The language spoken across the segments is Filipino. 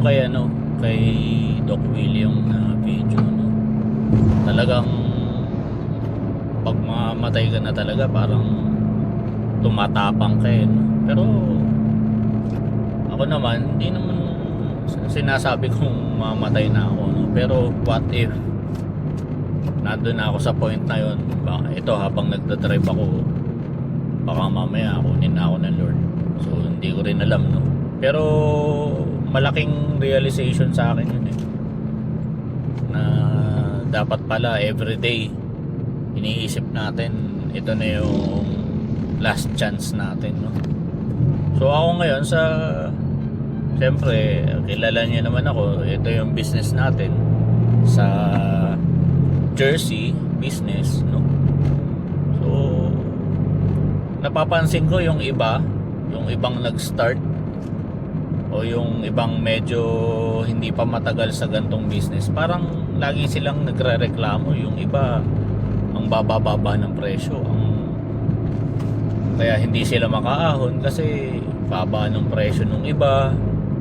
yung kay Doc William na video, no? Talagang pag mamatay ka na talaga, parang tumatapang ka, no? Pero ako naman, hindi naman sinasabi kong mamatay na ako, no? Pero what if nandun na ako sa point na yun, ito habang nagdadrive ako, baka mamaya kunin na ako ng Lord. So hindi ko rin alam, no? Pero malaking realization sa akin yun, na dapat pala everyday iniisip natin ito na yung last chance natin, no? So ako ngayon siyempre kilala niyo naman ako, ito yung business natin sa jersey business, no? So napapansin ko yung ibang nag-start o yung ibang medyo hindi pa matagal sa gantong business, parang lagi silang nagrereklamo. Yung iba ang bababa ng presyo, kaya hindi sila makaahon kasi baba ng presyo ng iba.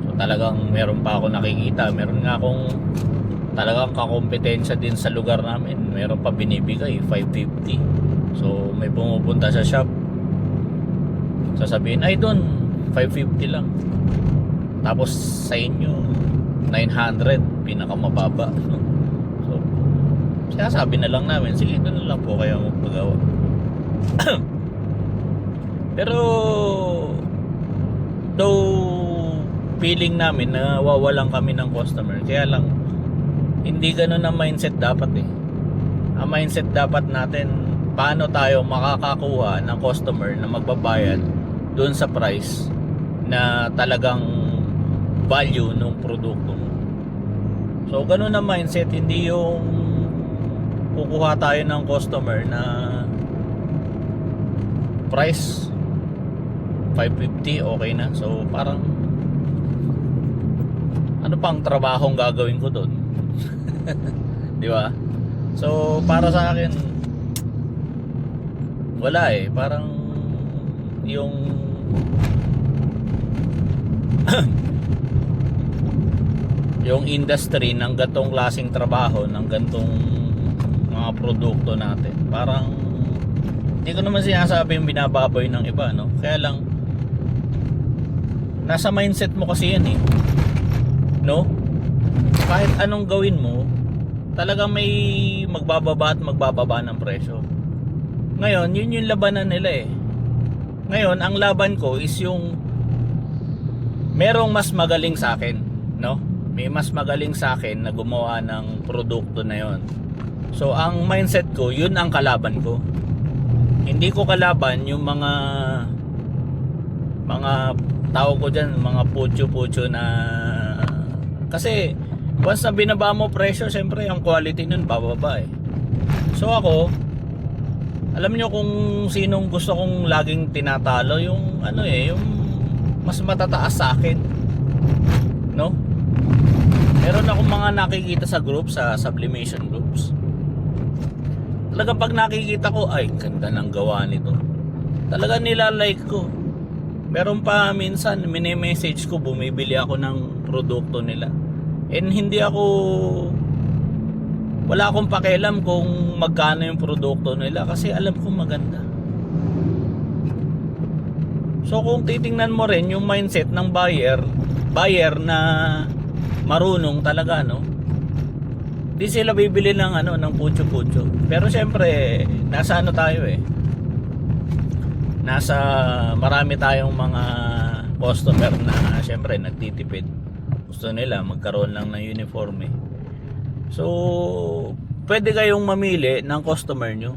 So talagang meron pa ako nakikita, meron nga akong talagang kakompetensya din sa lugar namin, meron pa binibigay 550. So may pumupunta sa shop, sasabihin, ay doon 550 lang, tapos sa inyo 900 pinakamababa, no? So sinasabi na lang namin, sige doon na lang po kayo magpagawa. Pero though feeling namin na wawalan kami ng customer, kaya lang hindi ganun ang mindset dapat, Ang mindset dapat natin, paano tayo makakakuha ng customer na magbabayad doon sa price na talagang value ng produkto mo. So ganun ang mindset, hindi yung kukuha tayo ng customer na price 550 okay na. So parang ano pang trabahong gagawin ko doon? Di ba? So para sa akin wala, parang yung yung industry ng gantong klaseng trabaho, ng gantong mga produkto natin, parang hindi ko naman sinasabi yung binababoy ng iba, no? Kaya lang nasa mindset mo kasi yan, no? Kahit anong gawin mo, talagang may magbababa at magbababa ng presyo. Ngayon, yun yung labanan nila, Ngayon, ang laban ko is yung merong mas magaling sa akin, no? May mas magaling sa akin na gumawa ng produkto na yon. So ang mindset ko, yun ang kalaban ko. Hindi ko kalaban yung mga tao ko dyan, mga pucho na, kasi once na binaba mo presyo, syempre ang quality nun bababa, So ako, alam nyo kung sinong gusto kong laging tinatalo, yung yung mas matataas sa akin, no? Meron akong mga nakikita sa group, sa sublimation groups. Talaga pag nakikita ko, ay ganda ng gawa nito, talaga nilalike ko. Meron pa minsan mini-message ko, bumibili ako ng produkto nila, and wala akong pakialam kung magkano yung produkto nila, kasi alam ko maganda. So kung titingnan mo rin yung mindset ng buyer na marunong talaga, no? Di sila bibili ng putyo-putyo. Pero syempre, nasa tayo, nasa marami tayong mga customer na syempre nagtitipid. Gusto nila magkaroon lang ng uniforme. So pwede kayong mamili ng customer nyo.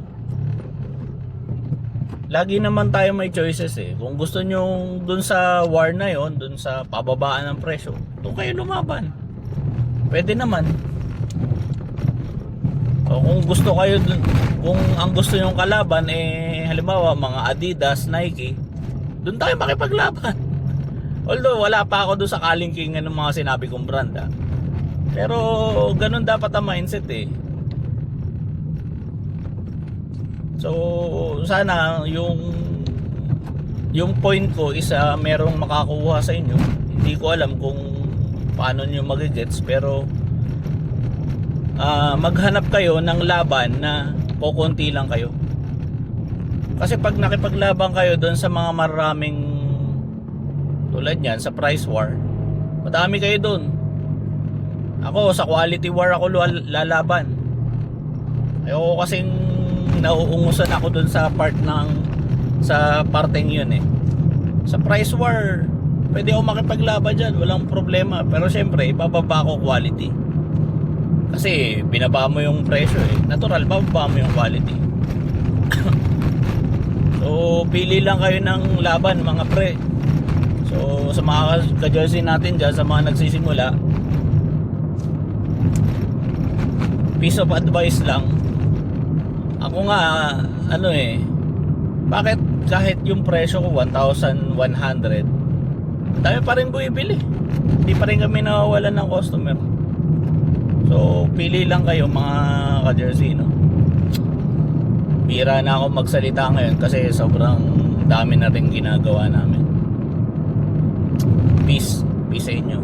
Lagi naman tayo may choices, Kung gusto nyo dun sa war na yon, dun sa pababaan ng presyo, doon kayo lumaban. Pwede naman. O kung gusto kayo dun, kung ang gusto nyong kalaban halimbawa mga Adidas, Nike, doon tayo makipaglaban. Although wala pa ako doon sa kalingkingan ng mga sinabi kong brand, pero ganun dapat ang mindset, So sana yung point ko is merong makakuha sa inyo. Hindi ko alam kung paano nyo magigets, pero maghanap kayo ng laban na kukunti lang kayo. Kasi pag nakipaglaban kayo doon sa mga maraming tulad yan sa price war, madami kayo doon. Ako sa quality war ako lalaban. Ayoko kasing nauungusan ako doon sa part ng sa parteng yun eh. Sa price war pwede ako makipaglaban dyan, walang problema. Pero syempre ibababa ko quality. Kasi binaba mo yung presyo eh. Natural, bababa mo yung quality. So pili lang kayo ng laban mga pre. So sa mga ka-jersey natin dyan, sa mga nagsisimula, piece of advice lang. Ako nga ano eh, bakit kahit yung presyo ko 1,100, dami pa rin bumibili, hindi pa rin kami nawawalan ng customer. So pili lang kayo mga ka-jersey, no? Bira na ako magsalita ngayon kasi sobrang dami na rin ginagawa namin. Peace sa inyo.